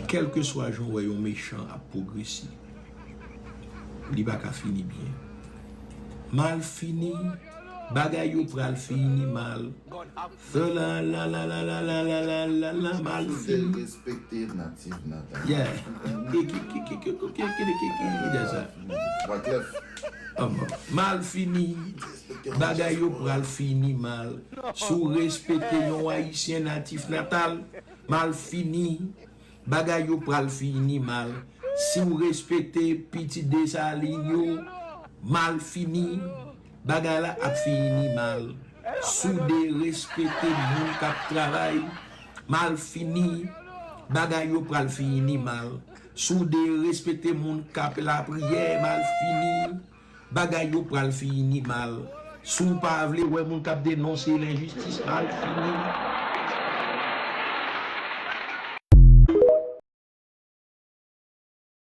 quel que soit Jean ou un méchant à progresser, il va pas finir bien. Mal fini, bagay yo pral fini mal. La la la la la la la la la la mal fini. Respecter natif natal. Yeah. Mal fini, bagay yo pral fini mal. Sous respecter yon haïtien natif natal, mal fini, bagay yo pral fini mal. Si vous respectez petit Desaligno, mal fini, bagay la a fini mal. Sous de respecter moun kap travail, mal fini, bagay yo pral fini mal. Sous de respecter moun kap la prière, mal fini, bagay yo pral fini mal. Sous pas vle ouais moun kap dénoncer l'injustice, mal fini.